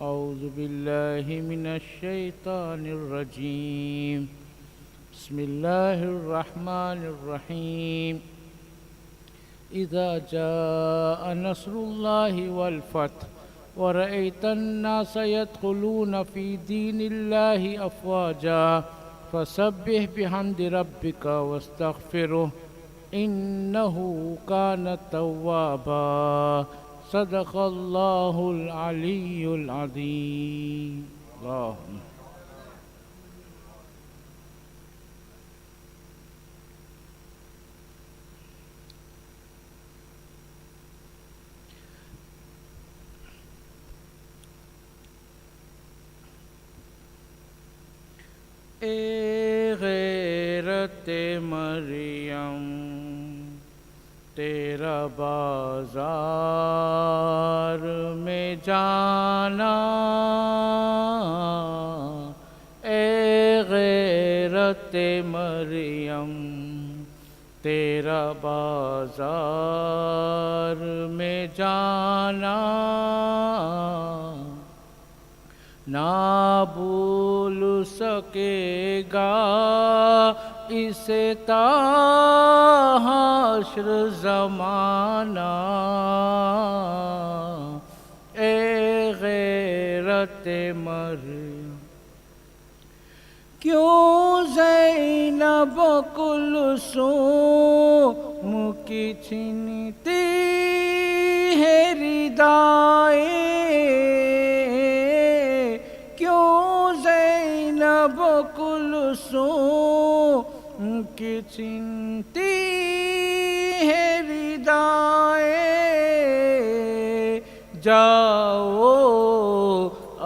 أعوذ بالله من الشيطان الرجيم بسم الله الرحمن الرحيم إذا جاء نصر الله والفتح ورأيت الناس يدخلون في دين الله أفواجا فسبح بحمد ربك واستغفره إنه كان توابا صدق الله العلي العظيم. اللهم اے غیرت مریم تیرا بازار میں جانا، اے غیرت مریم تیرا بازار میں جانا، نہ بھول سکے گا اسے تا حشر زمانہ، اے غیرت مریم کیوں زینب کلثوم کی چھنتی ہے ردائیں، زینب کلثوم کی چھنتی ہے ردائیں، جاؤ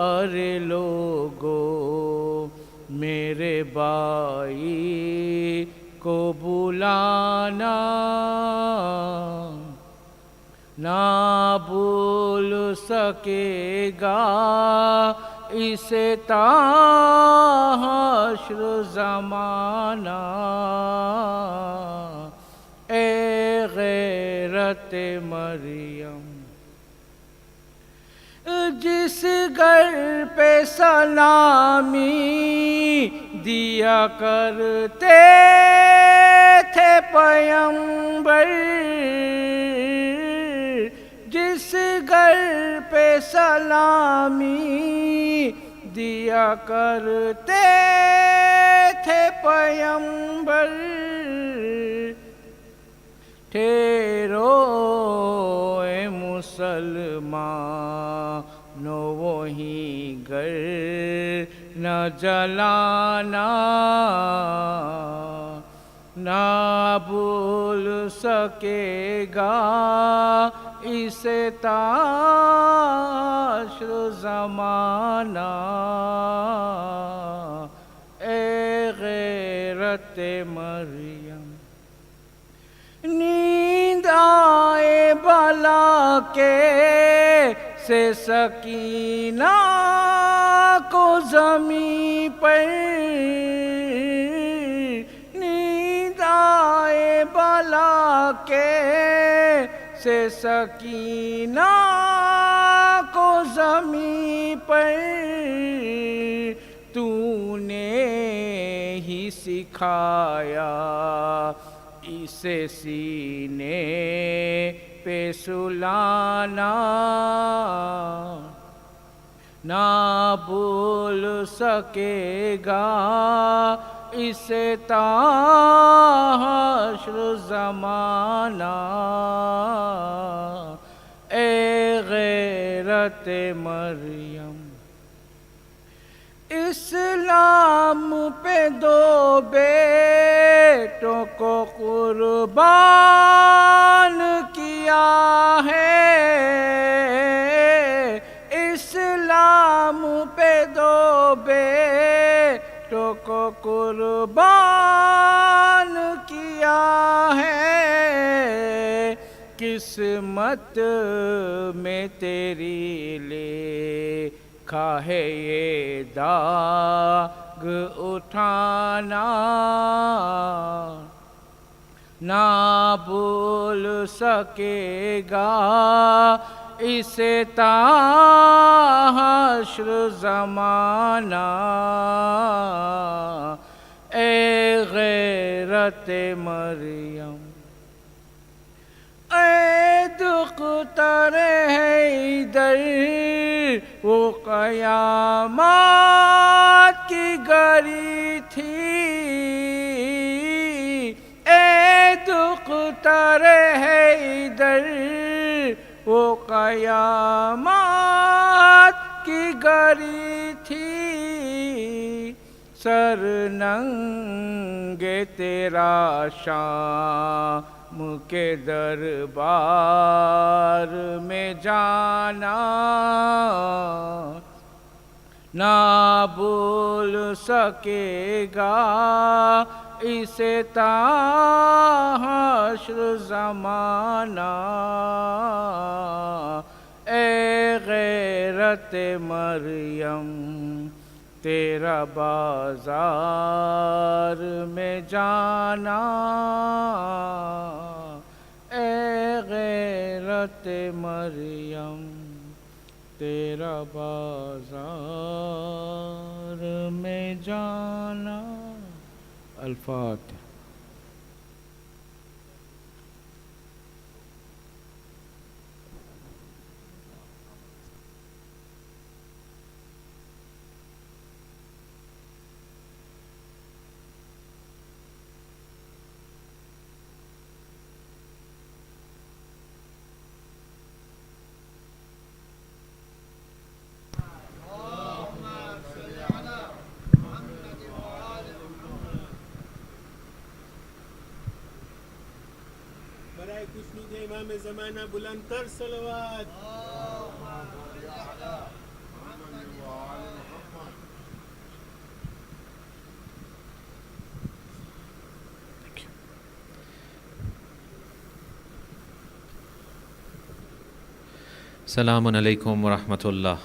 ارے لوگو میرے بھائی کو بلانا، نہ بھول سکے گا اسے تا حشر زمانہ، اے غیرت مریم جس گھر پہ سلامی دیا کرتے تھے پیغمبر، جس گھر پہ سلامی دیا کرتے تھے پیغمبر، ٹھہرو اے مسلمانو وہیں گھر نہ جلانا، نہ بھول سکے گا اسے تا حشر زمانہ، اے غیرت مریم نیند آئے بلا کے سے سکینہ کو زمین پر، نیند آئے بلا کے سے سکینہ کو زمین پر، تو نے ہی سکھایا اسے سینے پہ سلانا، نہ بھول سکے گا اسے تا حشر زمانہ، اے غیرت مریم اسلام پہ دو بیٹوں کو قربان کیا ہے، اسلام پہ دو بیٹوں کو قربان کیا ہے، قسمت میں تیری لکھا ہے یہ داغ اٹھانا، نہ بھول سکے گا اسے تا حشر زمانہ اے غیرت مریم اے دختر حیدر وہ قیامت کی گری تھی اے دختر حیدر وہ قیامت کی گری تھی سر ننگے تیرا شام کے دربار میں جانا نہ بھول سکے گا اسے تا حشر زمانہ اے غیرت مریم تیرا بازار میں جانا اے غیرت مریم تیرا بازار میں جانا. الفاتحہ. امام زمانہ بلند تر صلوات. السلام علیکم ورحمۃ اللہ.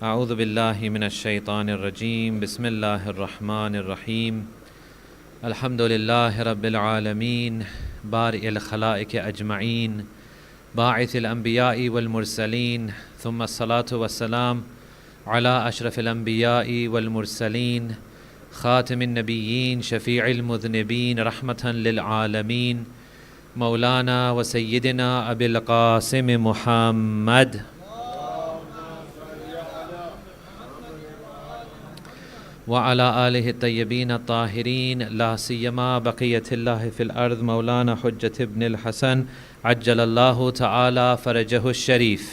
اعوذ باللہ من الشیطان الرجیم. بسم اللہ الرحمن الرحیم. الحمد للہ رب العالمین بارئ الخلائق اجمعین باعث الانبیاء والمرسلین ثم الصلاة والسلام علی اشرف الانبیاء والمرسلین خاتم النبیین شفیع المذنبین رحمة للعالمین مولانا و سیدنا ابی القاسم محمد وعلى آلہ الطیبین الطاہرین لا سیما بقیت اللہ فی الارض مولانا حجت ابن الحسن عجل اللہ تعالی فرجہ الشریف.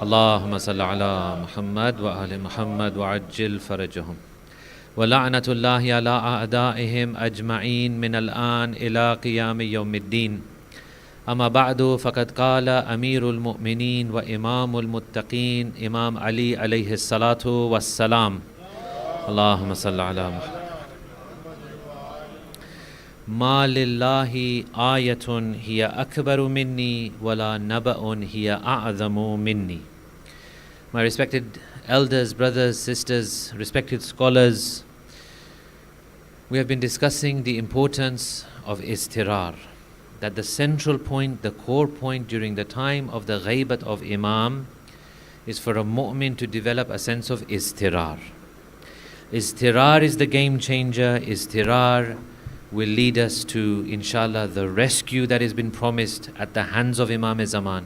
اللہم صل علی محمد وآل محمد وعجل فرجہم. ولعنت اللہ علی اعدائہم اجمعین من الآن الى قیام یوم الدین. اما بعد فقد قال امیر المؤمنین و امام المتقین امام علی علیہ الصلاة والسلام. اللہم صل علی محمد. ما للہ آیت ہی اکبر منی ولا نبأ ہی اعظم منی. My respected elders, brothers, sisters, respected scholars, we have been discussing the importance of istirar, that the central point, the core point during the time of the ghaibat of Imam is for a mu'min to develop a sense of istirar. Istirar is the game changer. Istirar will lead us to, inshallah, the rescue that has been promised at the hands of Imam Zaman.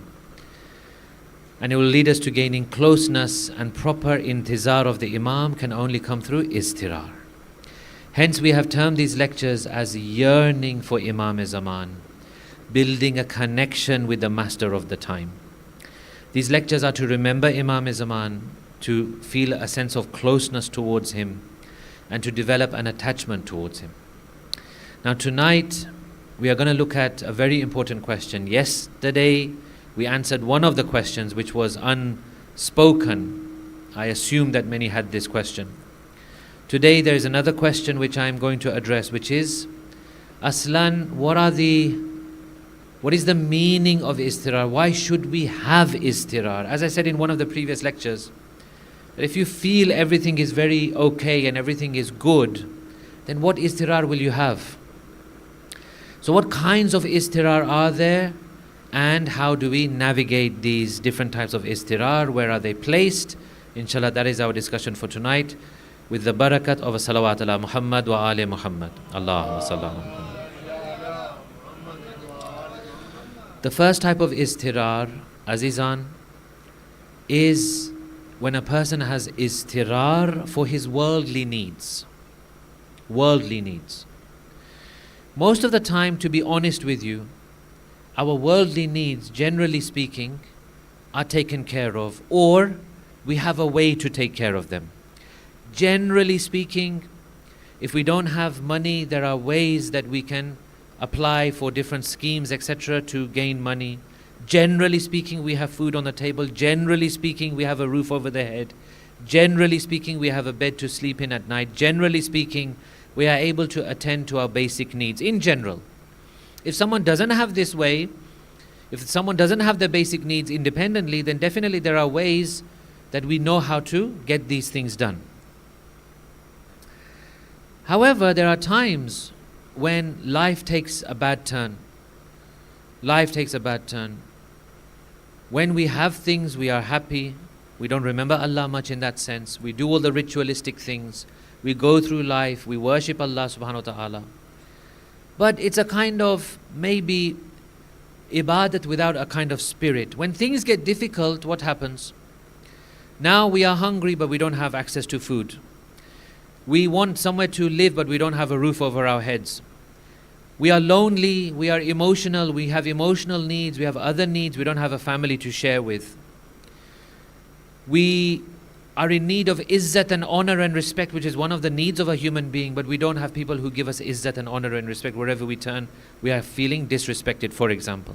And it will lead us to gaining closeness, and proper intizar of the Imam can only come through istirar. Hence we have termed these lectures as yearning for Imam Zaman, building a connection with the master of the time. These lectures are to remember Imam Zaman, to feel a sense of closeness towards him, and to develop an attachment towards him. Now tonight we are going to look at a very important question. Yesterday we answered one of the questions which was unspoken. I assume that many had this question. Today there is another question which I am going to address, which is, Aslan, what is the meaning of istirar? Why should we have istirar? As I said in one of the previous lectures, that if you feel everything is very okay and everything is good, then what istirar will you have? So what kinds of istirar are there? and how do we navigate these different types of istirar, where are they placed. Inshallah, that is our discussion for tonight, with the barakat of a salawat ala Muhammad wa ali Muhammad. Allahumma salli ala Muhammad. The first type of istirar, Azizan, is when a person has istirar for his worldly needs. Worldly needs. Most of the time, to be honest with you, our worldly needs, generally speaking, are taken care of, or we have a way to take care of them. Generally speaking, if we don't have money, there are ways that we can apply for different schemes, etc., to gain money. Generally speaking, we have food on the table. Generally speaking, we have a roof over the head. Generally speaking, we have a bed to sleep in at night. Generally speaking, we are able to attend to our basic needs in general. If someone doesn't have this way, if someone doesn't have their basic needs independently, then definitely there are ways that we know how to get these things done. However, there are times when life takes a bad turn. Life takes a bad turn. When we have things, we are happy. We don't remember Allah much in that sense. We do all the ritualistic things. We go through life. We worship Allah subhanahu wa ta'ala. But it's a kind of maybe ibadat without a kind of spirit. When things get difficult, what happens? Now we are hungry, but we don't have access to food. We want somewhere to live, but we don't have a roof over our heads. We are lonely, we are emotional, we have emotional needs, we have other needs, we don't have a family to share with. We are in need of izzat and honor and respect, which is one of the needs of a human being, but we don't have people who give us izzat and honor and respect. Wherever we turn, we are feeling disrespected, for example.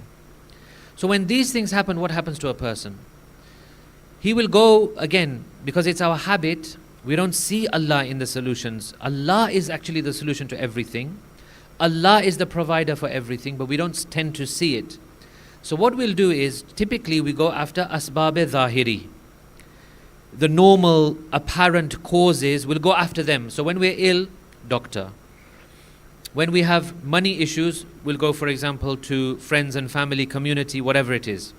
So when these things happen, what happens to a person? He will go, again, because it's our habit, we don't see Allah in the solutions. Allah is actually the solution to everything. Allah is the provider for everything, but we don't tend to see it. So what we'll do is, typically we go after asbab-e-zahiri. The normal apparent causes, we'll go after them. So when we're ill, doctor. When we have money issues, we'll go, for example, to friends and family, community, whatever it is.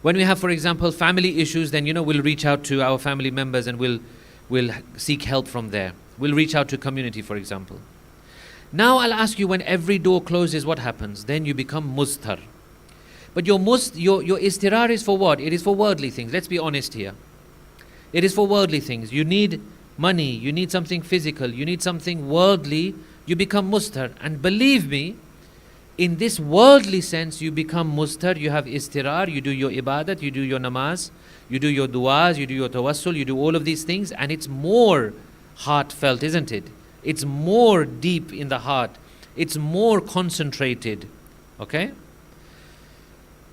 When we have, for example, family issues, then we'll reach out to our family members and we'll seek help from there. We'll reach out to community, for example. Now I'll ask you, when every door closes, what happens? Then you become mustar. But your istirar is for what? It is for worldly things. Let's be honest here. It is for worldly things. You need money, you need something physical, you need something worldly, you become mustar. And believe me, in this worldly sense, you become mustar, you have istirar, you do your ibadat, you do your namaz, you do your du'as, you do your tawassul, you do all of these things, and it's more heartfelt, isn't it? It's more deep in the heart. It's more concentrated. Okay?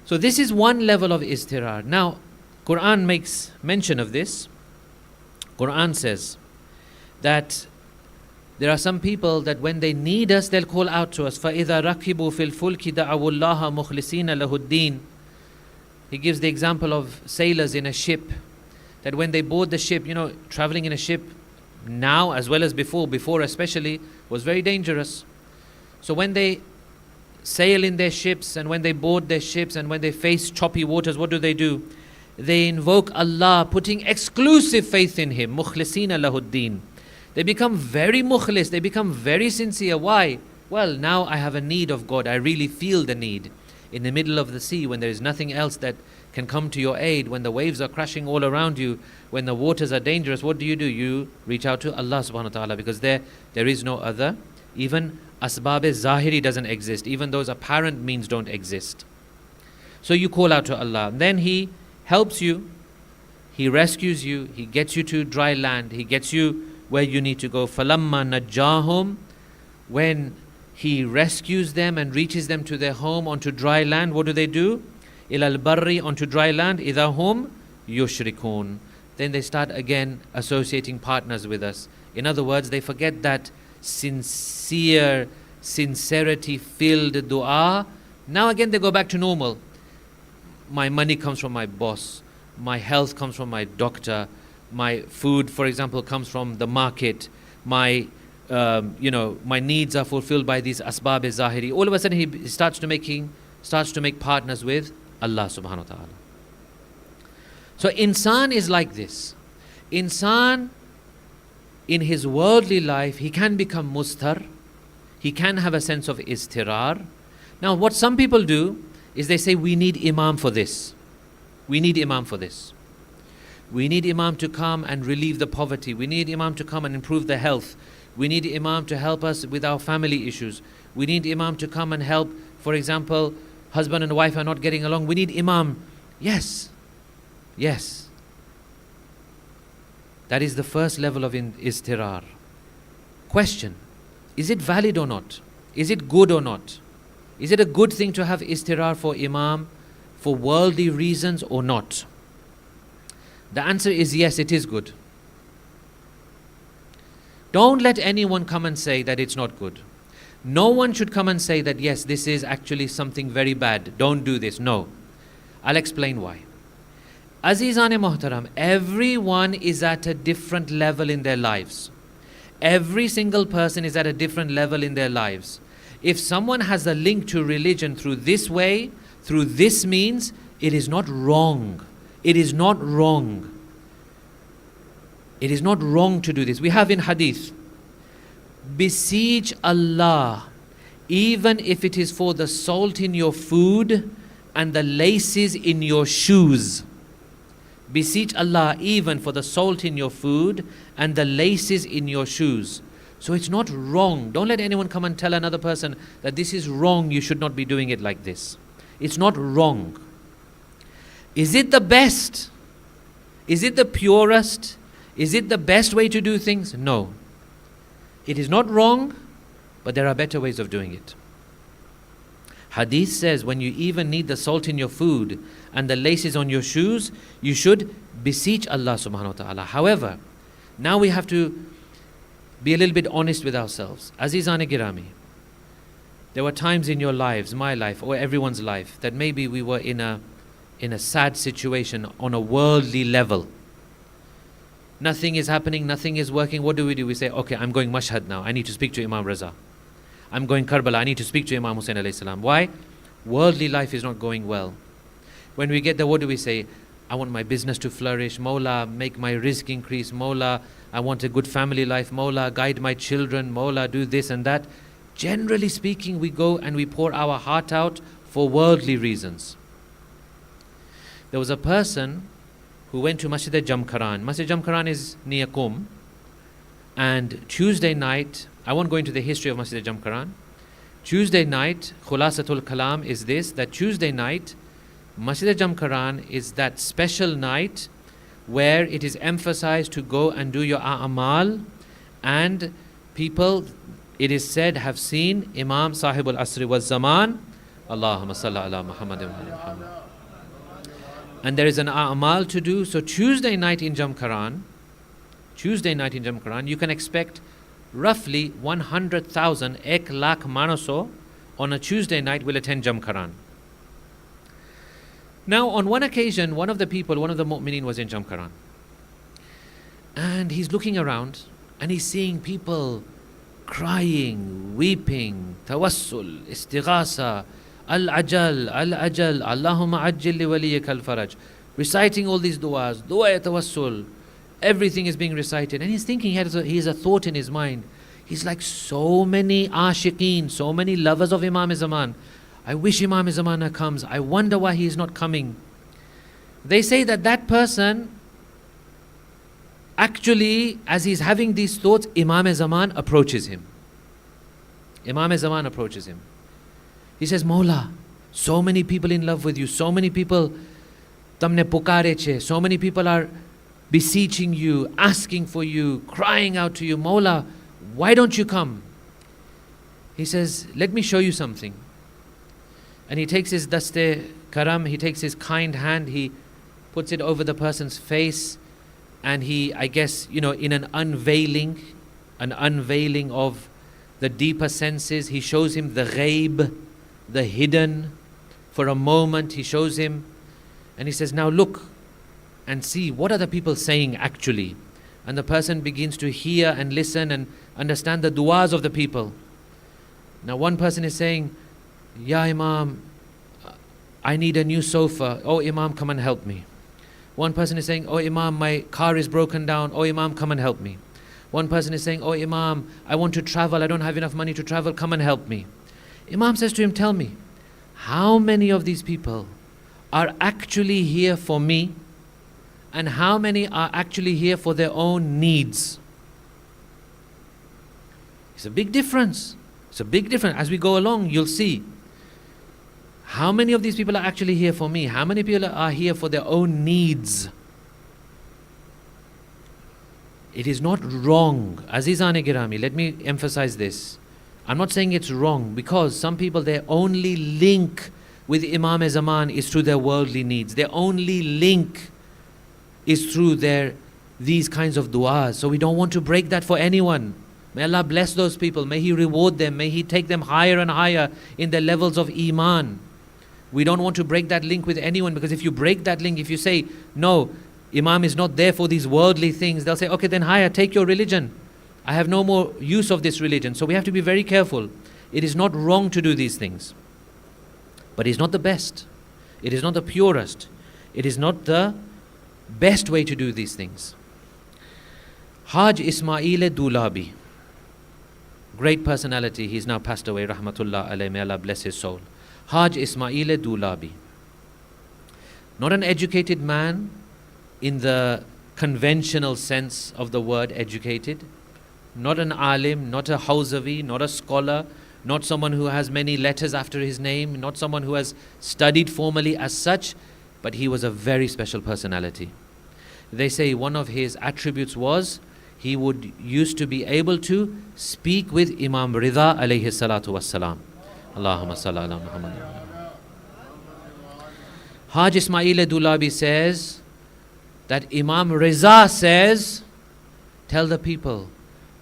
So this is one level of istirar. Now, Quran makes mention of this. Quran says that there are some people that when they need us, they'll call out to us. فَإِذَا رَكِبُوا فِي الْفُلْكِ دَعَوُوا اللَّهَ مُخْلِصِينَ لَهُ الدِّينَ. He gives the example of sailors in a ship, that when they board the ship, traveling in a ship now as well as before especially, was very dangerous. So when they sail in their ships and when they board their ships and when they face choppy waters, what do? They invoke Allah, putting exclusive faith in Him. مُخْلِصِينَ لَهُ الدِّينَ. They become very mukhlis, they become very sincere. Why? Well, now I have a need of God. I really feel the need. In the middle of the sea, when there is nothing else that can come to your aid, when the waves are crashing all around you, when the waters are dangerous, what do? You reach out to Allah subhanahu wa ta'ala, because there is no other. Even asbab-e-zahiri doesn't exist. Even those apparent means don't exist. So you call out to Allah. Then He helps you. He rescues you. He gets you to dry land. He gets you where you need to go. فَلَمَّا نَجَّاهُمْ. When He rescues them and reaches them to their home onto dry land, what do? إِلَى الْبَرِّ, onto dry land. إِذَا هُمْ يُشْرِكُونَ. Then they start again associating partners with us. In other words, they forget that sincerity filled dua. Now again they go back to normal. My money comes from my boss. My health comes from my doctor. My food, for example, comes from the market. My needs are fulfilled by these asbab-e-zahiri. All of a sudden he starts to making starts to make partners with Allah subhanahu wa ta'ala. So insan is like this. Insan, in his worldly life, he can become mustar, he can have a sense of istirar. Now what some people do is they say, we need imam for this. We need imam for this. We need imam to come and relieve the poverty. We need imam to come and improve the health. We need imam to help us with our family issues. We need imam to come and help, for example, husband and wife are not getting along. We need imam. Yes. Yes. That is the first level of istirar. Question, is it valid or not? Is it good or not? Is it a good thing to have istirar for imam for worldly reasons or not? The answer is yes, it is good. Don't let anyone come and say that it's not good. No one should come and say that yes, this is actually something very bad. Don't do this. No. I'll explain why. Azizane Muhtaram, everyone is at a different level in their lives. Every single person is at a different level in their lives. If someone has a link to religion through this way, through this means, it is not wrong. It is not wrong. It is not wrong to do this. We have in hadith, beseech Allah, even if it is for the salt in your food and the laces in your shoes. Beseech Allah even for the salt in your food and the laces in your shoes. So it's not wrong. Don't let anyone come and tell another person that this is wrong, you should not be doing it like this. It's not wrong. Is it the best? Is it the purest? Is it the best way to do things? No. It is not wrong, but there are better ways of doing it. Hadith says when you even need the salt in your food and the laces on your shoes, you should beseech Allah subhanahu wa ta'ala. However, now we have to be a little bit honest with ourselves. Azizane Girami, there were times in your lives, my life or everyone's life, that maybe we were in a sad situation on a worldly level. Nothing is happening, nothing is working. What do? We say, okay, I'm going Mashhad now. I need to speak to Imam Raza. I'm going Karbala. I need to speak to Imam Hussein alayhi salam. Why? Worldly life is not going well. When we get there, what do we say? I want my business to flourish. Mawla, make my rizq increase. Mawla, I want a good family life. Mawla, guide my children. Mawla, do this and that. Generally speaking, we go and we pour our heart out for worldly reasons. There was a person who went to Masjid Jamkaran. Masjid Jamkaran is near Qum. And Tuesday night, I won't go into the history of Masjid Jamkaran. Tuesday night, Khulasatul Kalam is this, that Tuesday night, Masjid Jamkaran is that special night where it is emphasized to go and do your a'amal, and people, it is said, have seen Imam Sahibul Asri wa Zaman, Allahumma salli ala Muhammadin wa ala Muhammad. And there is an a'amal to do. So Tuesday night in Jamkaran, you can expect roughly 100,000, 1 lakh manaso on a Tuesday night will attend Jamkaran. Now on one occasion, one of the mu'mineen was in Jamkaran. And he's looking around and he's seeing people crying, weeping, tawassul, istighasa, al-ajal, Allahumma ajil li waliyaka al-faraj, reciting all these du'as, du'a tawassul. Everything is being recited. And he's thinking, he has a thought in his mind. He's like, so many ashiqeen, so many lovers of Imam Zaman. I wish Imam Zaman comes. I wonder why he is not coming. They say that person, actually, as he's having these thoughts, Imam Zaman approaches him. Imam Zaman approaches him. He says, Mawla, so many people in love with you, so many people tamne pukare che, so many people are beseeching you, asking for you, crying out to you, Mawla, why don't you come? He says, let me show you something. And he takes his daste karam, he takes his kind hand, he puts it over the person's face, and he, I guess, in an unveiling of the deeper senses, he shows him the ghaib, the hidden. For a moment he shows him, and he says, now look and see, what are the people saying actually? And the person begins to hear and listen and understand the du'as of the people. Now one person is saying, Ya Imam, I need a new sofa. Oh Imam, come and help me. One person is saying, oh Imam, my car is broken down. Oh Imam, come and help me. One person is saying, oh Imam, I want to travel. I don't have enough money to travel. Come and help me. Imam says to him, tell me, how many of these people are actually here for me, and how many are actually here for their own needs? It's a big difference. It's a big difference. As we go along, you'll see. How many of these people are actually here for me? How many people are here for their own needs? It is not wrong. Azizane Girami, let me emphasize this. I'm not saying it's wrong, because some people, their only link with Imam Zaman is through their worldly needs. Their only link is through these kinds of du'as. So we don't want to break that for anyone. May Allah bless those people. May He reward them. May He take them higher and higher in their levels of Iman. We don't want to break that link with anyone, because if you break that link, if you say, no, Imam is not there for these worldly things, they'll say, okay, then higher, take your religion. I have no more use of this religion. So we have to be very careful. It is not wrong to do these things. But it's not the best. It is not the purest. It is not the best way to do these things. Haj Ismail Dulabi. Great personality. He's now passed away. Rahmatullah alayhi. May Allah bless his soul. Haj Ismail Dulabi. Not an educated man in the conventional sense of the word educated. Not an alim, not a hawzavi, not a scholar, not someone who has many letters after his name, not someone who has studied formally as such, but he was a very special personality. They say one of his attributes was he used to be able to speak with Imam Rida alayhi salatu wassalam. Allahumma salli ala Muhammad. Haj Ismail Dulabi says that Imam Riza says, tell the people,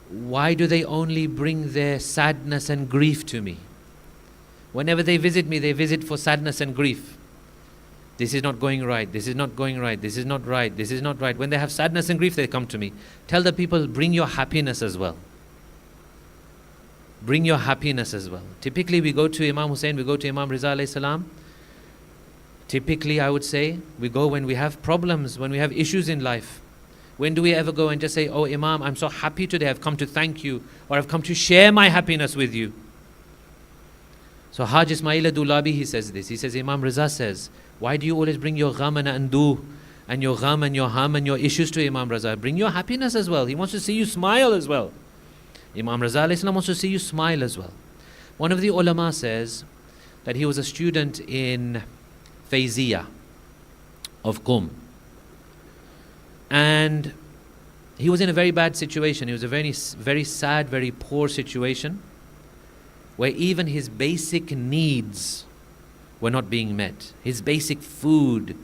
why do they only bring their sadness and grief to me? Whenever they visit me, they visit for sadness and grief. This is not going right, this is not going right, this is not right, this is not right. When they have sadness and grief, they come to me. Tell the people, bring your happiness as well. Bring your happiness as well. Typically we go to Imam Hussein, we go to Imam Riza alayhi salam. Typically I would say, we go when we have problems, when we have issues in life. When do we ever go and just say, oh Imam, I'm so happy today, I've come to thank you, or I've come to share my happiness with you. So Haj Ismail Dulabi, he says this. He says, Imam Riza says, why do you always bring your gham and andu and your gham and your ham and your issues to Imam Riza? Bring your happiness as well. He wants to see you smile as well. Imam Riza alayhi salam wants to see you smile as well. One of the ulama says that he was a student in Fayziyya of Qum. And he was in a very bad situation. He was a very, very sad, very poor situation, where even his basic needs were not being met. His basic food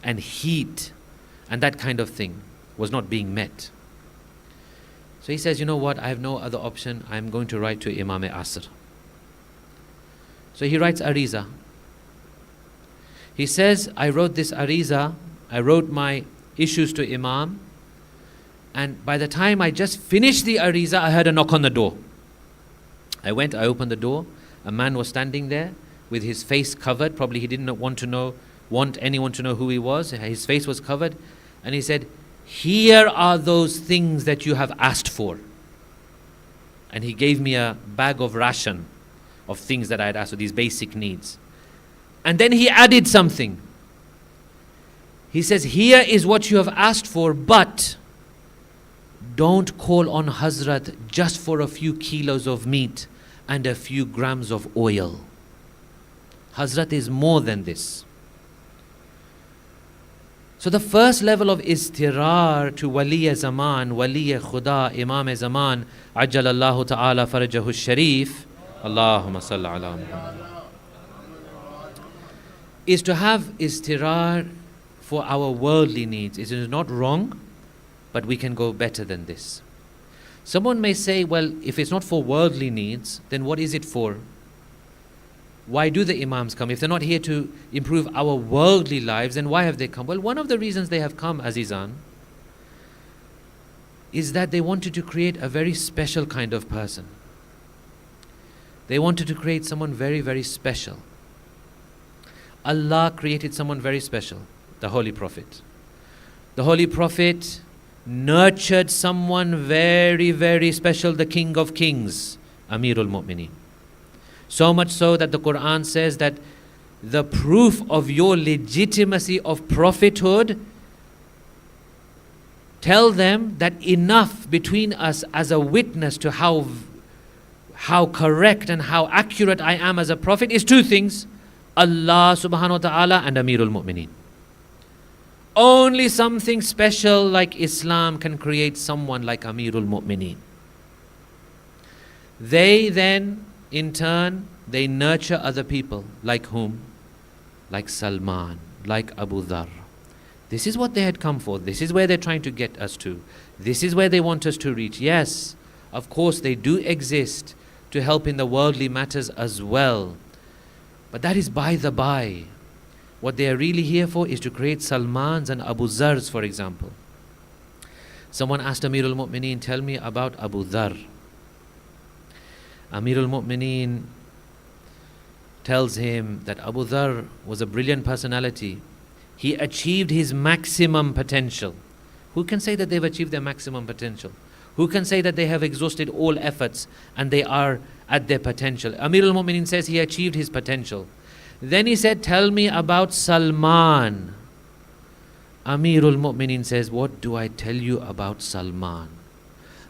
and heat and that kind of thing was not being met. So he says, you know what, I have no other option. I'm going to write to Imam Asr. So he writes Ariza. He says, I wrote this Ariza, I wrote my issues to Imam, and by the time I just finished the Ariza, I heard a knock on the door. I went, I opened the door. A man was standing there with his face covered. Probably he didn't want anyone to know who he was. His face was covered. And he said, here are those things that you have asked for. And he gave me a bag of ration of things that I had asked for, these basic needs. And then he added something. He says, here is what you have asked for, but don't call on Hazrat just for a few kilos of meat and a few grams of oil. Hazrat is more than this. So the first level of istirar to Wali Zaman, Wali Khuda, Imam Zaman, Ajjalallahu Ta'ala Farajahu Sharif, Allahumma salli ala Muhammad, is to have istirar for our worldly needs. It is not wrong, but we can go better than this. Someone may say, well, if it's not for worldly needs, then what is it for? Why do the Imams come? If they're not here to improve our worldly lives, then why have they come? Well, one of the reasons they have come, Azizan, is that they wanted to create a very special kind of person. They wanted to create someone very, very special. Allah created someone very special, the Holy Prophet. The Holy Prophet nurtured someone very, very special, the King of Kings, Amirul Mu'mineen. So much so that the Quran says that the proof of your legitimacy of prophethood, tell them that enough between us as a witness to how correct and how accurate I am as a prophet is two things: Allah subhanahu wa ta'ala and Amirul Mu'mineen. Only something special like Islam can create someone like Amirul Mu'mineen. They then, in turn, they nurture other people. Like whom? Like Salman, like Abu Dhar. This is what they had come for. This is where they're trying to get us to. This is where they want us to reach. Yes, of course they do exist to help in the worldly matters as well. But that is by the by. What they are really here for is to create Salmans and Abu Dhars, for example. Someone asked Amirul Mu'mineen, tell me about Abu Dhar. Amirul Mu'mineen tells him that Abu Dhar was a brilliant personality. He achieved his maximum potential. Who can say that they've achieved their maximum potential? Who can say that they have exhausted all efforts and they are at their potential? Amirul Mu'mineen says he achieved his potential. Then he said, tell me about Salman. Amirul Mu'mineen says, what do I tell you about Salman?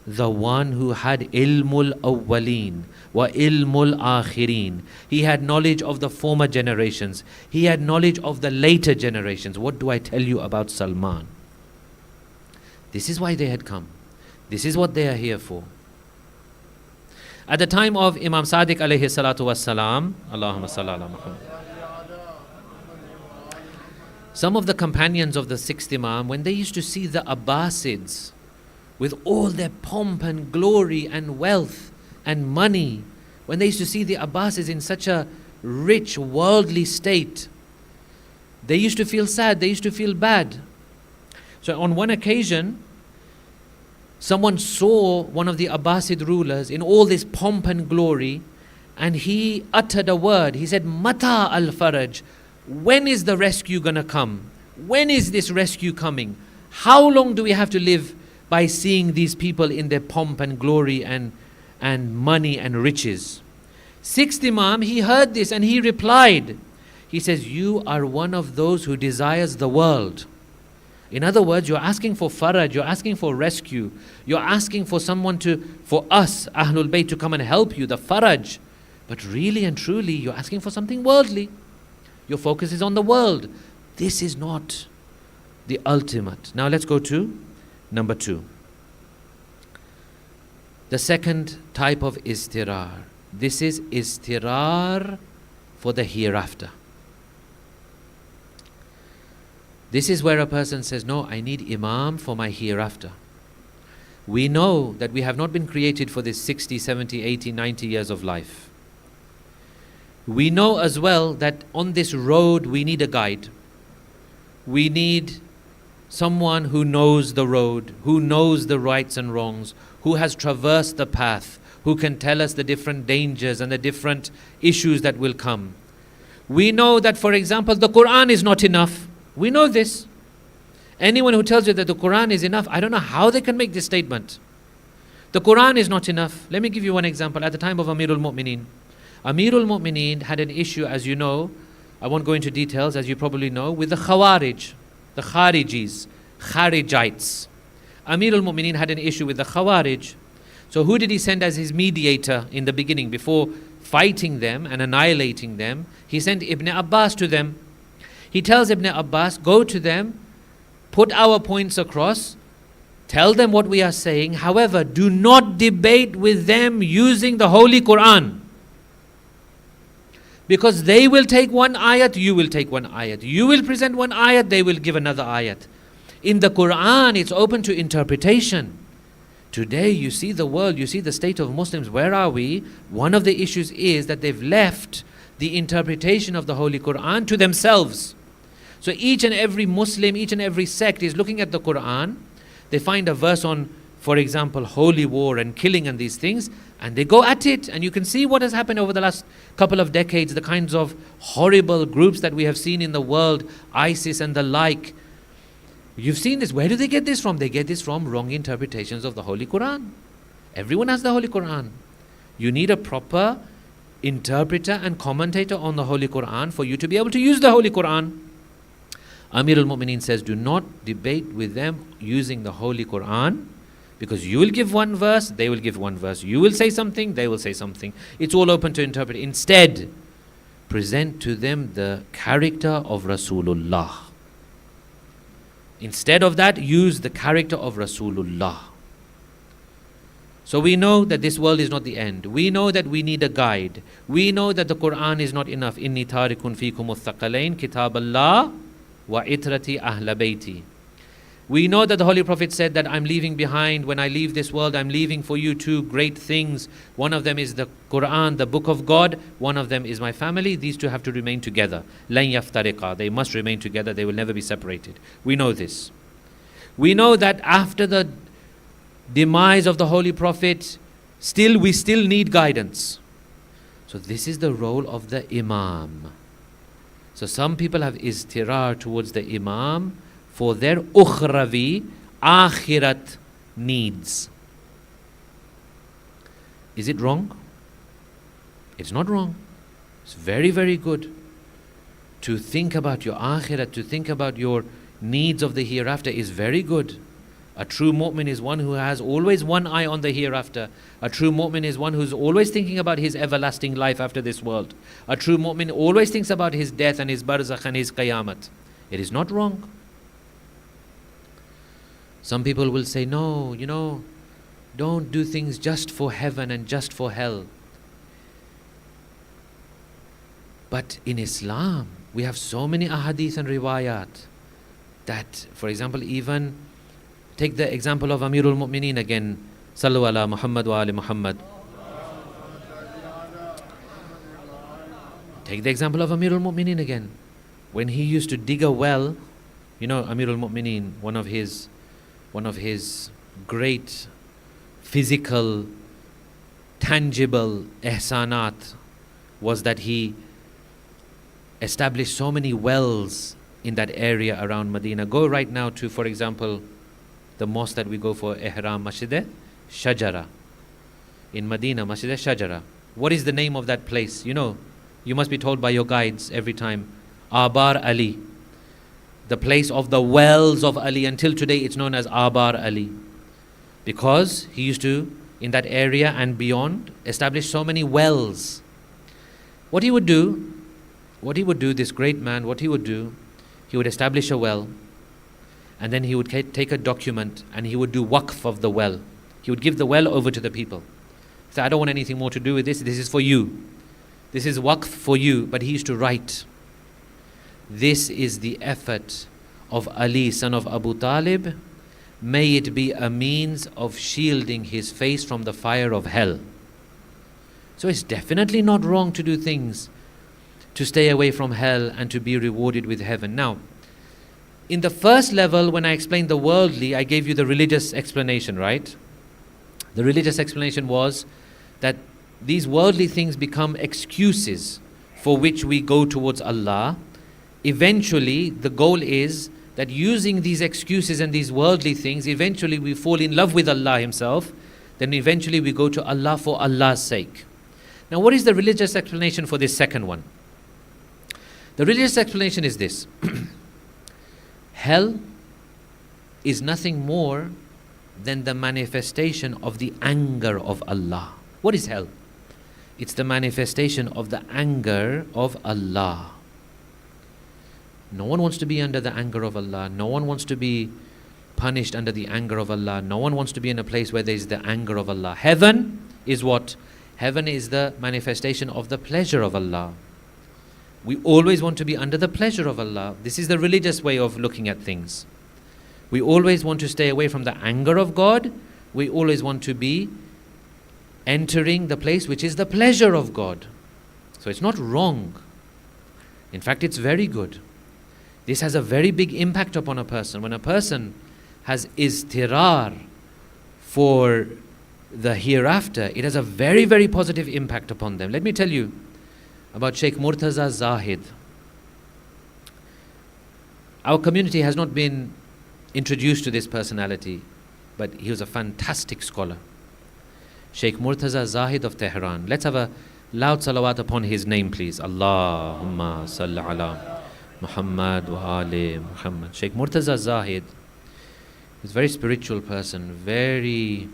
The one who had ilmul awwaleen wa ilmul akhirin. He had knowledge of the former generations. He had knowledge of the later generations. What do I tell you about Salman? This is why they had come. This is what they are here for. At the time of Imam Sadiq alayhi salatu wassalam, Allahumma salli ala Muhammad, some of the companions of the sixth Imam, when they used to see the Abbasids with all their pomp and glory and wealth and money, when they used to see the Abbasids in such a rich worldly state, they used to feel sad, they used to feel bad. So on one occasion, someone saw one of the Abbasid rulers in all this pomp and glory, and he uttered a word. He said, Mata al-Faraj, when is the rescue going to come? When is this rescue coming? How long do we have to live by seeing these people in their pomp and glory and money and riches? Sixth Imam, he heard this and he replied. He says, you are one of those who desires the world. In other words, you're asking for faraj, you're asking for rescue, you're asking for someone for us, Ahlul Bayt, to come and help you, the faraj. But really and truly, you're asking for something worldly. Your focus is on the world. This is not the ultimate. Now let's go to number 2. The second type of istirar. This is istirar for the hereafter. This is where a person says, no, I need Imam for my hereafter. We know that we have not been created for this 60, 70, 80, 90 years of life. We know as well that on this road we need a guide. We need someone who knows the road, who knows the rights and wrongs, who has traversed the path, who can tell us the different dangers and the different issues that will come. We know that, for example, the Quran is not enough. We know this. Anyone who tells you that the Quran is enough, I don't know how they can make this statement. The Quran is not enough. Let me give you one example. At the time of Amirul Mu'mineen, Amirul Mu'mineen had an issue, as you know, I won't go into details, as you probably know, with the Khawarij, the Kharijis, Kharijites. Amirul Mu'mineen had an issue with the Khawarij. So who did he send as his mediator in the beginning before fighting them and annihilating them? He sent Ibn Abbas to them. He tells Ibn Abbas, go to them, put our points across, tell them what we are saying. However, do not debate with them using the Holy Quran. Because they will take one ayat, you will take one ayat. You will present one ayat, they will give another ayat. In the Quran, it's open to interpretation. Today, you see the world, you see the state of Muslims. Where are we? One of the issues is that they've left the interpretation of the Holy Quran to themselves. So each and every Muslim, each and every sect is looking at the Quran. They find a verse on for example, holy war and killing and these things, and they go at it. And you can see what has happened over the last couple of decades, the kinds of horrible groups that we have seen in the world, ISIS and the like. You've seen this. Where do they get this from? They get this from wrong interpretations of the Holy Quran. Everyone has the Holy Quran. You need a proper interpreter and commentator on the Holy Quran for you to be able to use the Holy Quran. Amir al-Mu'mineen says, do not debate with them using the Holy Quran, because you will give one verse, they will give one verse. You will say something, they will say something. It's all open to interpret. Instead, present to them the character of Rasulullah. Instead of that, use the character of Rasulullah. So we know that this world is not the end. We know that we need a guide. We know that the Quran is not enough. Inni tarikun fikum al-thaqalain kitab Allah wa itrati ahla bayti. We know that the Holy Prophet said that I'm leaving behind, when I leave this world, I'm leaving for you two great things. One of them is the Quran, the book of God. One of them is my family. These two have to remain together. Lan yaftariqa. They must remain together. They will never be separated. We know this. We know that after the demise of the Holy Prophet, we still need guidance. So this is the role of the Imam. So some people have iztirar towards the Imam for their ukhravi, akhirat needs. Is it wrong? It's not wrong. It's very, very good to think about your akhirat, to think about your needs of the hereafter is very good. A true mu'min is one who has always one eye on the hereafter. A true mu'min is one who's always thinking about his everlasting life after this world. A true mu'min always thinks about his death and his barzakh and his qayamat. It is not wrong. Some people will say, no, don't do things just for heaven and just for hell. But in Islam, we have so many ahadith and riwayat that, for example, even take the example of Amirul Mu'mineen again. Sallu ala Muhammad wa ali Muhammad. Take the example of Amirul Mu'mineen again. When he used to dig a well, Amirul Mu'mineen, one of his great physical, tangible ihsanat was that he established so many wells in that area around Medina. Go right now to, for example, the mosque that we go for Ihram, Masjid Shajara. In Medina, Masjid Shajara. What is the name of that place? You must be told by your guides every time. Abar Ali. The place of the wells of Ali. Until today it's known as Abar Ali. Because he used to, in that area and beyond, establish so many wells. What he would do, this great man, he would establish a well, and then he would take a document and he would do waqf of the well. He would give the well over to the people. He said, I don't want anything more to do with this. This is for you. This is waqf for you. But he used to write, this is the effort of Ali, son of Abu Talib. May it be a means of shielding his face from the fire of hell. So it's definitely not wrong to do things to stay away from hell and to be rewarded with heaven. Now, in the first level, when I explained the worldly, I gave you the religious explanation, right? The religious explanation was that these worldly things become excuses for which we go towards Allah. Eventually, the goal is that using these excuses and these worldly things, eventually we fall in love with Allah Himself. Then eventually we go to Allah for Allah's sake. Now, what is the religious explanation for this second one? The religious explanation is this. Hell is nothing more than the manifestation of the anger of Allah. What is hell? It's the manifestation of the anger of Allah. No one wants to be under the anger of Allah. No one wants to be punished under the anger of Allah. No one wants to be in a place where there is the anger of Allah. Heaven is what? Heaven is the manifestation of the pleasure of Allah. We always want to be under the pleasure of Allah. This is the religious way of looking at things. We always want to stay away from the anger of God. We always want to be entering the place which is the pleasure of God. So it's not wrong. In fact, it's very good. This has a very big impact upon a person. When a person has iztirar for the hereafter, it has a very, very positive impact upon them. Let me tell you about Sheikh Murtaza Zahid. Our community has not been introduced to this personality, but he was a fantastic scholar. Sheikh Murtaza Zahid of Tehran. Let's have a loud salawat upon his name, please. Allahumma salli ala Muhammad wa ali Muhammad. Sheikh Murtaza Zahid is a very spiritual person, very...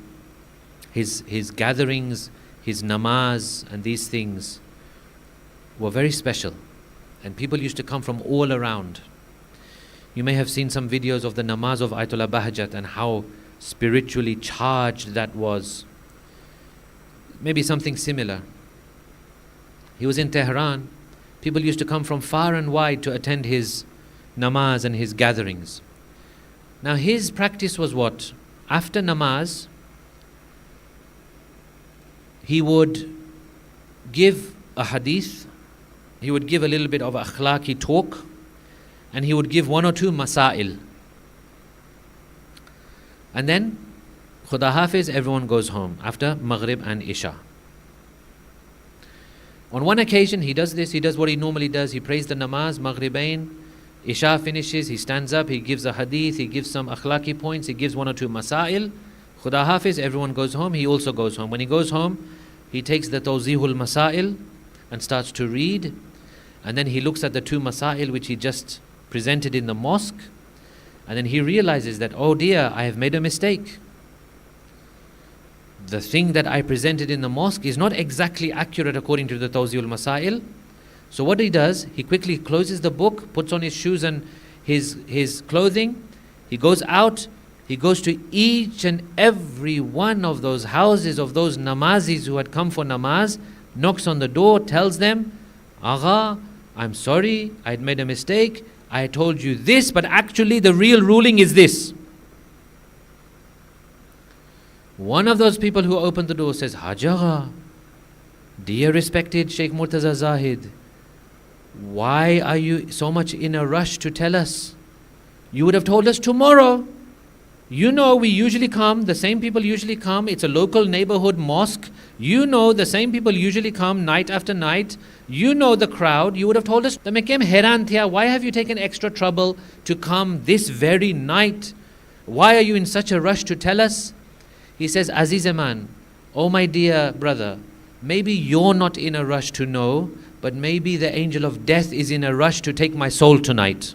His gatherings, his namaz and these things were very special. And people used to come from all around. You may have seen some videos of the namaz of Ayatollah Bahjat and how spiritually charged that was. Maybe something similar. He was in Tehran. People used to come from far and wide to attend his namaz and his gatherings. Now his practice was what? After namaz, he would give a hadith, he would give a little bit of akhlaqi talk, and he would give one or two masail. And then, Khuda Hafiz, everyone goes home after Maghrib and Isha. On one occasion, he does this, he does what he normally does, he prays the namaz, Maghribain, Isha finishes, he stands up, he gives a hadith, he gives some akhlaqi points, he gives one or two masail. Khuda Hafiz, everyone goes home, he also goes home. When he goes home, he takes the Tawzihul Masail and starts to read, and then he looks at the two masail which he just presented in the mosque, and then he realizes that, oh dear, I have made a mistake. The thing that I presented in the mosque is not exactly accurate according to the Tawzihul Masail. So what he does, he quickly closes the book, puts on his shoes and his clothing, he goes out, he goes to each and every one of those houses of those namazis who had come for namaz, knocks on the door, tells them, Agha, I'm sorry, I had made a mistake, I told you this, but actually the real ruling is this. One of those people who opened the door says, Haj Agha, dear respected Sheikh Murtaza Zahid, why are you so much in a rush to tell us? You would have told us tomorrow. You know we usually come, the same people usually come, it's a local neighborhood mosque. You know the same people usually come night after night. You know the crowd, you would have told us. Why have you taken extra trouble to come this very night? Why are you in such a rush to tell us? He says, Azizaman, oh my dear brother, maybe you're not in a rush to know, but maybe the angel of death is in a rush to take my soul tonight.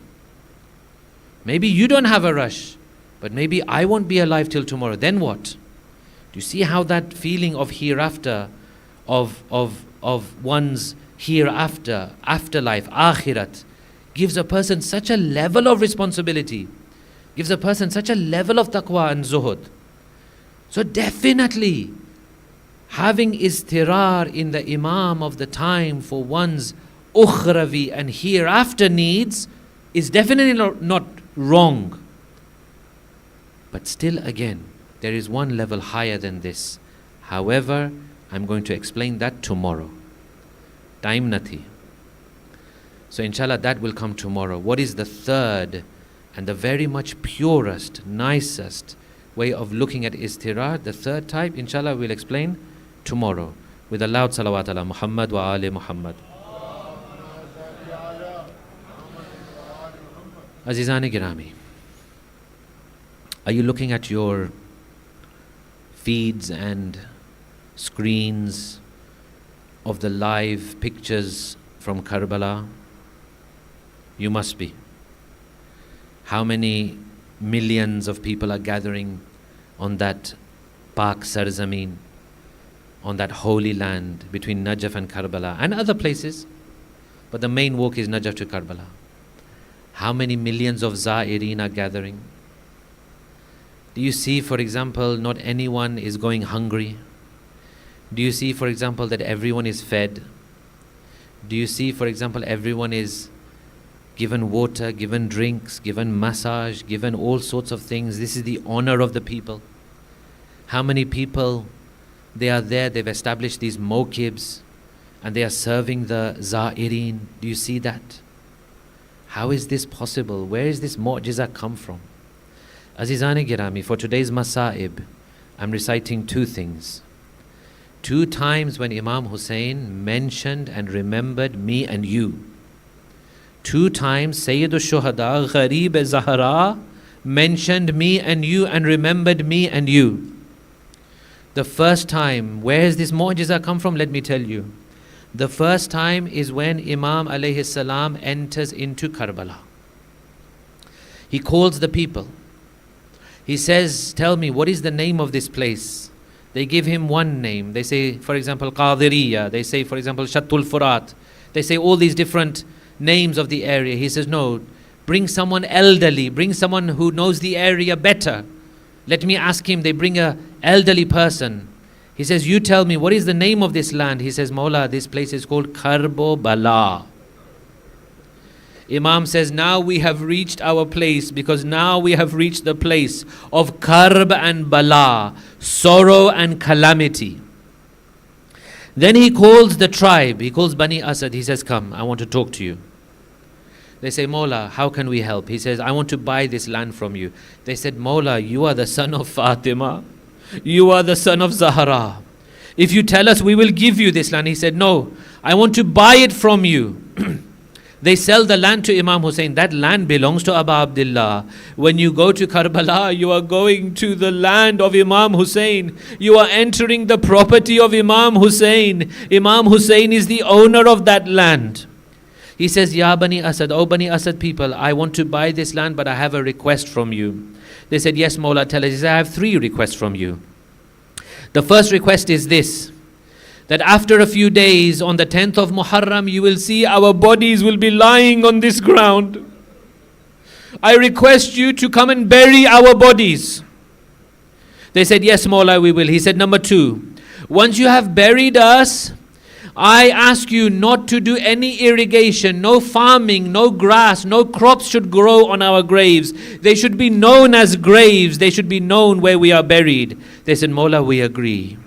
Maybe you don't have a rush, but maybe I won't be alive till tomorrow. Then what? Do you see how that feeling of hereafter, of one's hereafter, afterlife, akhirat, gives a person such a level of responsibility, gives a person such a level of taqwa and zuhud. So definitely, having istirar in the imam of the time for one's ukhravi and hereafter needs is definitely not wrong. But still again, there is one level higher than this. However, I'm going to explain that tomorrow. Time nathi. So inshallah that will come tomorrow. What is the third and the very much purest, nicest way of looking at istirar? The third type, inshallah, we'll explain tomorrow with a loud salawat ala Muhammad wa ali Muhammad. Azizani Girami, are you looking at your feeds and screens of the live pictures from Karbala? You must be. How many millions of people are gathering on that Pak Sarzameen, on that holy land between Najaf and Karbala and other places, but the main walk is Najaf to Karbala. How many millions of Za'ireen are gathering? Do you see, for example, not anyone is going hungry? Do you see, for example, that everyone is fed? Do you see, for example, everyone is given water, given drinks, given massage, given all sorts of things? This is the honor of the people. How many people, they are there, they've established these mokibs and they are serving the Za'ireen. Do you see that? How is this possible? Where is this mu'jiza come from? Azizani Girami, for today's Masa'ib I'm reciting two things. Two times when Imam Hussein mentioned and remembered me and you. Two times Sayyid al-Shuhada, Gharib Zahra, mentioned me and you and remembered me and you. The first time, where has this mu'jiza come from? Let me tell you. The first time is when Imam alayhi salam enters into Karbala. He calls the people. He says, tell me, what is the name of this place? They give him one name. They say, for example, Qadiriyya. They say, for example, Shattul Furat. They say all these different names of the area. He says, no, bring someone elderly. Bring someone who knows the area better. Let me ask him. They bring an elderly person. He says, you tell me, what is the name of this land? He says, Mawla, this place is called Karbala. Imam says, now we have reached our place, because now we have reached the place of Karb and Bala, sorrow and calamity. Then he calls the tribe, he calls Bani Asad, he says, come, I want to talk to you. They say, Mawla, how can we help? He says, I want to buy this land from you. They said, Mawla, you are the son of Fatima. You are the son of Zahra. If you tell us, we will give you this land. He said, no, I want to buy it from you. They sell the land to Imam Hussein. That land belongs to Abu Abdullah. When you go to Karbala, you are going to the land of Imam Hussein. You are entering the property of Imam Hussein. Imam Hussein is the owner of that land. He says, Ya Bani Asad, O Bani Asad people, I want to buy this land, but I have a request from you. They said, yes, Mawla, tell us. He said, I have three requests from you. The first request is this, that after a few days, on the 10th of Muharram, you will see our bodies will be lying on this ground. I request you to come and bury our bodies. They said, yes, Mawla, we will. He said, number two, once you have buried us, I ask you not to do any irrigation, no farming, no grass, no crops should grow on our graves. They should be known as graves. They should be known where we are buried. They said, Mawla, we agree.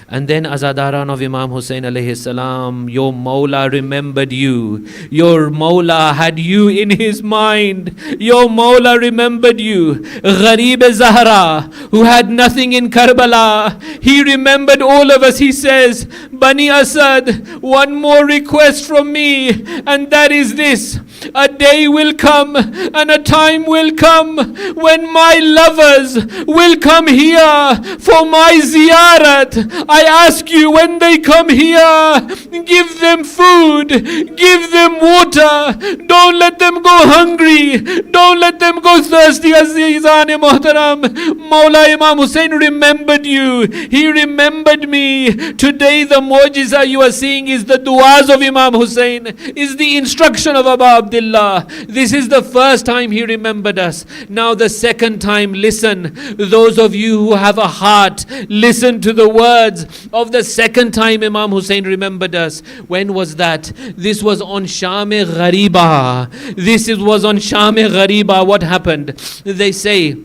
And then Azadaran of Imam Hussein alayhi salam, your Mawla remembered you. Your Mawla had you in his mind. Your Mawla remembered you. Gharib Zahra, who had nothing in Karbala, he remembered all of us. He says, Bani Asad, one more request from me, and that is this. A day will come and a time will come when my lovers will come here for my ziyarat. I ask you, when they come here, give them food, give them water. Don't let them go hungry. Don't let them go thirsty. Azizan-e Muhtaram, Mawla Imam Hussein remembered you. He remembered me. Today the mu'jiza you are seeing is the du'as of Imam Hussein, is the instruction of Abu Abdullah. This is the first time he remembered us. Now the second time, listen. Those of you who have a heart, listen to the words of the second time Imam Hussein remembered us. When was that? This was on Sham-e Ghariba. Was on Sham-e Ghariba. What happened? They say,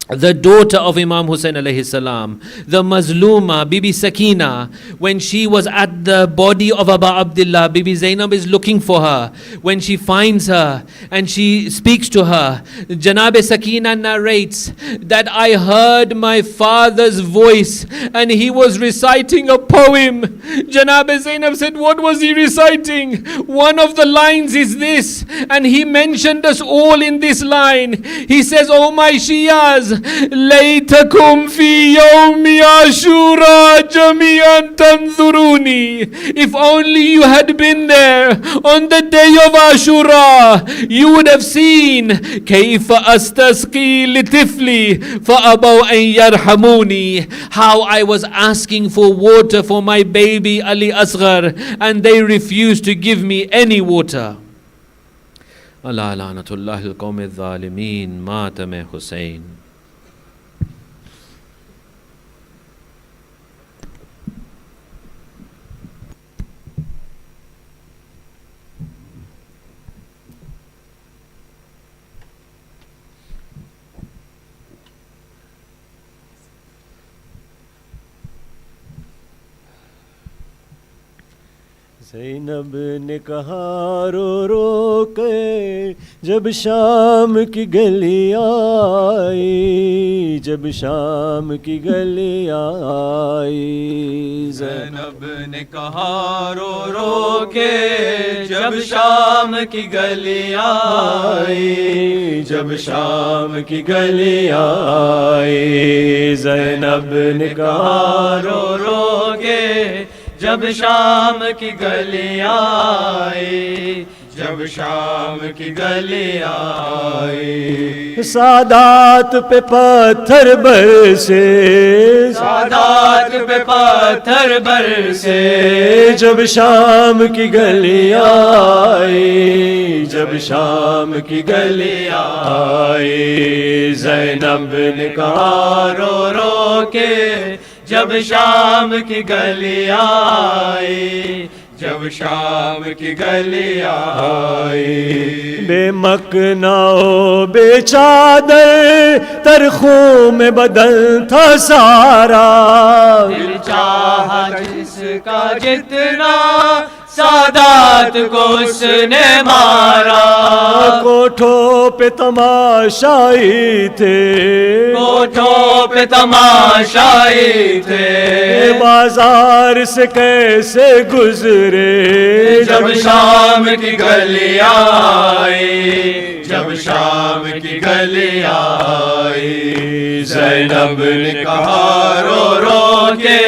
the daughter of Imam Hussein alayhi salam, the Mazluma, Bibi Sakina, when she was at the body of Abu Abdullah, Bibi Zainab is looking for her. When she finds her and she speaks to her, Janab Sakina narrates that I heard my father's voice and he was reciting a poem. Janab Zainab said, what was he reciting? One of the lines is this, and he mentioned us all in this line. He says, oh my Shias, ليتكم في يوم عاشوراء جميعا تنظروني. If only you had been there on the day of Ashura, you would have seen كيف أستسقي لطفلي فأبوا أن يرحموني. How I was asking for water for my baby Ali Asghar and they refused to give me any water. Allah la'natullahi al-qawmi al-zalimin. Matame Hussein. زینب نے کہا رو رو کے جب شام کی گلی آئی، جب شام کی گلی آئی، زینب نے کہا رو رو کے جب شام کی گلی آئی، جب شام کی گلی آئی، زینب نے کہا رو رو کے جب شام کی گلی آئی، جب شام کی گلی آئی، سادات پہ پتھر برسے، سادات پہ پتھر برسے، جب شام کی گلی آئی، جب شام کی گلی آئی، زینب نے کہا رو رو کے جب شام کی گلی آئی، جب شام کی گلی آئی، بے مکناؤ بے چادر ترخوں میں بدل تھا سارا، دل چاہا جس کا جتنا سادات کو اس نے مارا، کوٹھوں پہ تماشائی تھے، کوٹھوں پہ تماشائی تھے، بازار سے کیسے گزرے، جب شام کی گلی آئی، جب شام کی گلی آئی، زینب نے کہا رو رو کے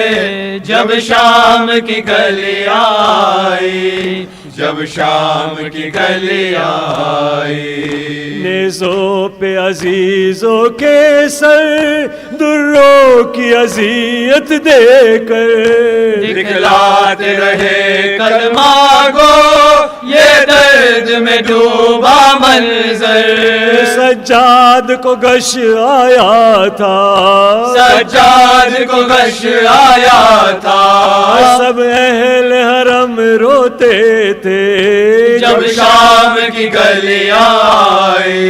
جب شام کی گلی آئی، جب شام کی گلی آئی، نیزوں پہ عزیزوں کے سر دروں کی اذیت دے کر، دکھلاتے رہے کلمہ گو یہ درد میں ڈوبا منظر، سجاد کو غش آیا تھا، سجاد کو غش آیا تھا، سب اہل حرم روتے تھے، جب شام کی گلی آئی،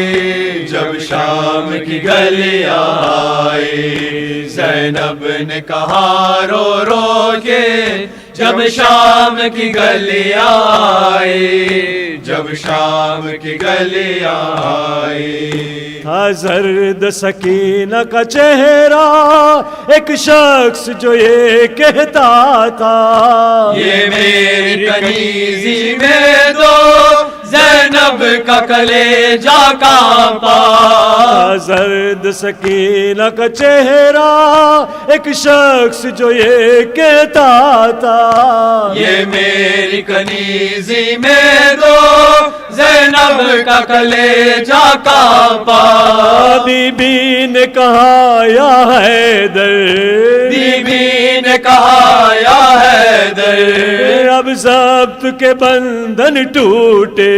جب شام کی گلی آئی، زینب نے کہا رو رو کے جب شام کی گلی آئی، جب شام کی گلی آئی، تھا زرد سکینہ کا چہرہ ایک شخص جو یہ کہتا تھا، یہ میری کنیزی میں دو زینب کا کلیجہ کانپا، زرد سکینہ کا چہرہ ایک شخص جو یہ کہتا تھا، یہ میری کنیزی میں دو زینب کا کلیجہ کانپا، بی بی نے کہا یا حیدر، بی بی نے کہا یا حیدر، اب ضبط کے بندھن ٹوٹے،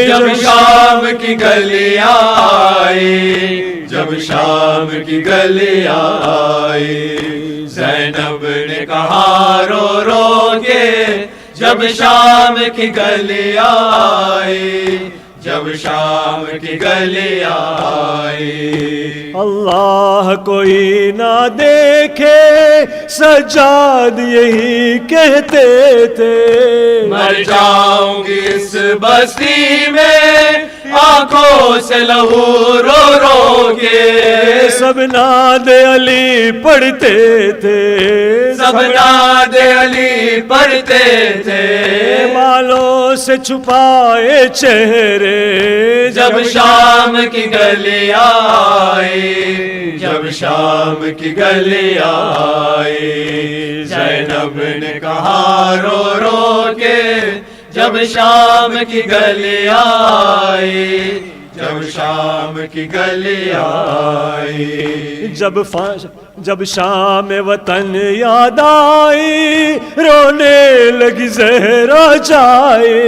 جب شام کی گلی آئی، جب شام کی گلی آئی، زینب نے کہا رو رو کے جب شام کی گلی آئی، جب شام کی گلی آئی، اللہ کوئی نہ دیکھے سجاد یہی کہتے تھے، مر جاؤں گی اس بستی میں آنکھوں سے لہو رو رو کے، سب ناد علی پڑھتے تھے، سب ناد علی پڑھتے تھے، بالوں سے چھپائے چہرے، جب شام کی گلی آئی، جب شام کی گلی آئی، زینب نے کہا رو رو کے جب شام کی گلی آئی، جب شام کی گلی آئی، جب شام وطن یاد آئی، رونے لگی زہرا جائے،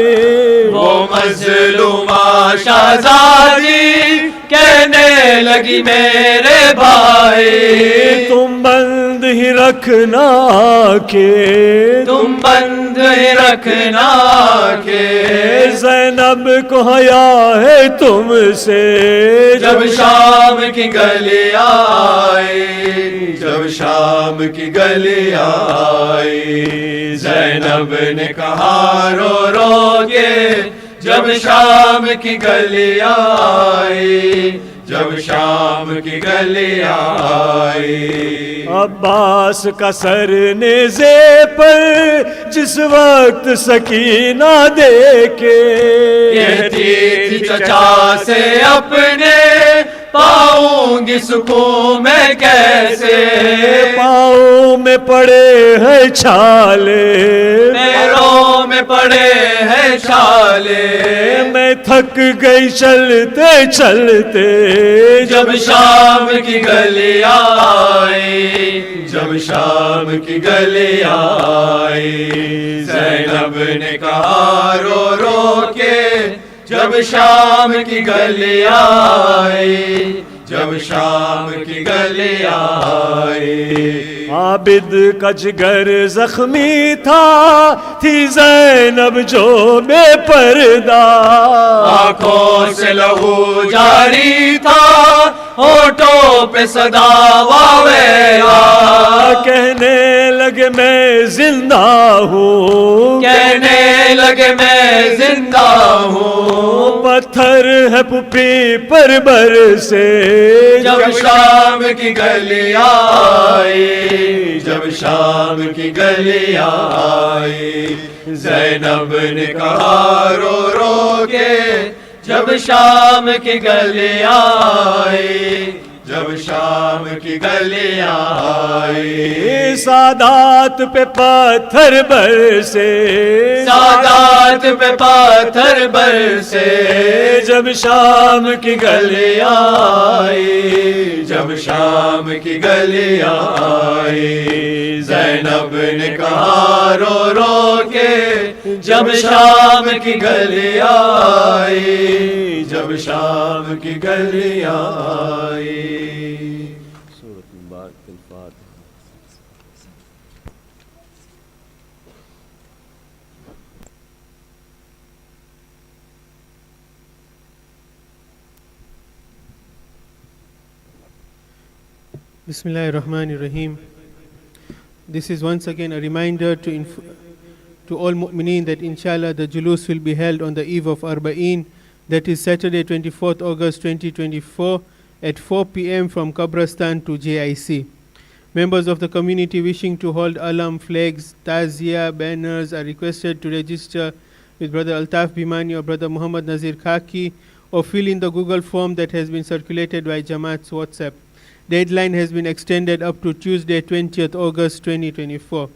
وہ مظلومہ شہزادی کہنے لگی میرے بھائی، تم بند ہی رکھنا کہ تم بند ہی رکھنا کہ زینب زینب کو حیا ہے تم سے، جب شام کی گلیاں آئی، جب شام کی گلیاں آئی، زینب نے کہا رو رو کے، جب شام کی گلیاں آئی، جب شام کی گلیاں آئی۔ عباس کا سر نیزے پر جس وقت سکینہ دیکھے، کہتی تھی چچا سے اپنے پاؤں گی سکون میں کیسے، پاؤں میں پڑے ہیں چھالے، پیروں میں پڑے ہیں چھالے، میں تھک گئی چلتے چلتے، جب شام کی گلیاں آئی، جب شام کی گلیاں آئی، زینب نے کہا رو رو کے، جب شام کی گلیاں آئی، جب شام کی گلیاں آئی۔ عابد کا جگر زخمی تھا، تھی زینب جو بے پردہ، آنکھوں سے لہو جاری تھا، ہونٹوں پہ صدا واویلا، کہنے لگے میں زندہ ہوں، کہنے لگے میں زندہ ہوں، پتھر ہے پپی پر بر سے، جب شام کی گلیاں آئی، جب شام کی گلیاں آئی، زینب نے کہا رو رو کے، جب شام کی گلیاں آئی، جب شام کی گلیاں آئی۔ سادات پہ پتھر برسے، سادات پہ پتھر برسے، جب شام کی گلیاں آئی، جب شام کی گلیاں آئی، زینب نے کہا رو رو کے، جب شام کی گلیاں آئی، جب شام کی گلیاں آئی۔ Bismillah ar-Rahman ar-Rahim. This is once again a reminder to all mu'mineen that inshallah the julus will be held on the eve of Arba'een, that is Saturday 24th August 2024 at 4 p.m. from Kabristan to JIC. Members of the community wishing to hold alam, flags, tazia, banners are requested to register with Brother Altaf Bhimani or Brother Muhammad Nazir Khaki or fill in the Google form that has been circulated by Jamaat's WhatsApp. Deadline has been extended up to Tuesday 20th August 2024.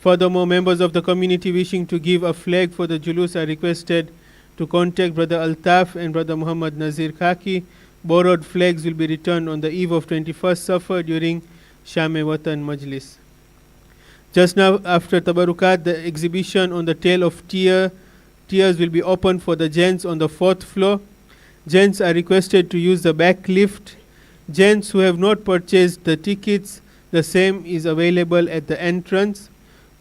Furthermore, members of the community wishing to give a flag for the julus are requested to contact Brother Altaf and Brother Muhammad Nazir Khaki. Borrowed flags will be returned on the eve of 21st Safar during Sham-e-Watan Majlis. Just now after Tabarukat, the exhibition on the tale of tears will be open for the gents on the 4th floor. Gents are requested to use the back lift. Gents who have not purchased the tickets, the same is available at the entrance.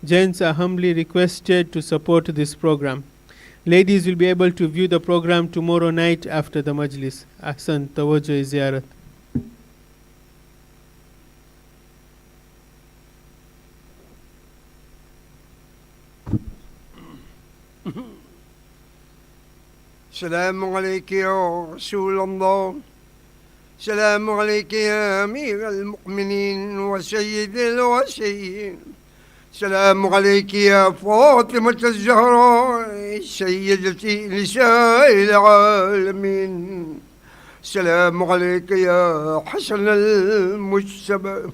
Gents are humbly requested to support this program. Ladies will be able to view the program tomorrow night after the Majlis. Ahsan, tawajjuh ziyarat. Assalamu alaikum ya Rasulullah. السلام عليك يا أمير المؤمنين وسيد الوسيين. السلام عليك يا فاطمة الزهراء سيدتي نساء العالمين. السلام عليك يا حسن المجتبى.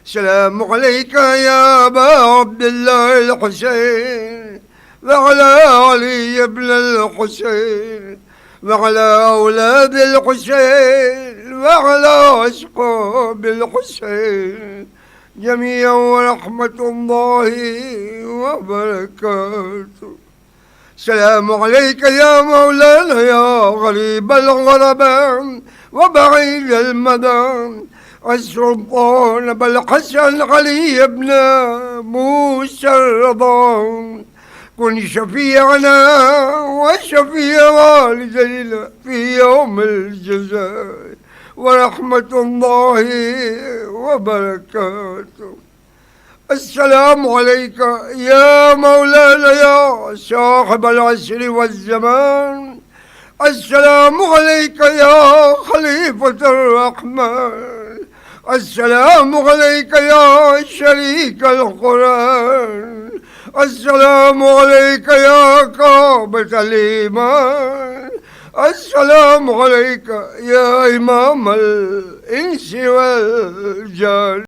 السلام عليك يا أبا عبد الله الحسين وعلى علي بن الحسين وعلى أولاد الحسين وعلى أصحاب الحسين جميعا ورحمة الله وبركاته. السلام عليك يا مولانا يا غريب الغرباء وبعيد المدى السلطان أبا الحسن علي بن موسى الرضا كن شفيعنا وشفيع والدينا في يوم الجزاء ورحمة الله وبركاته. السلام عليك يا مولانا يا صاحب العصر والزمان. السلام عليك يا خليفة الرحمن. السلام عليك يا شريك القرآن. السلام عليك يا قابة الإيمان. السلام عليك يا إمام الإنس والجان.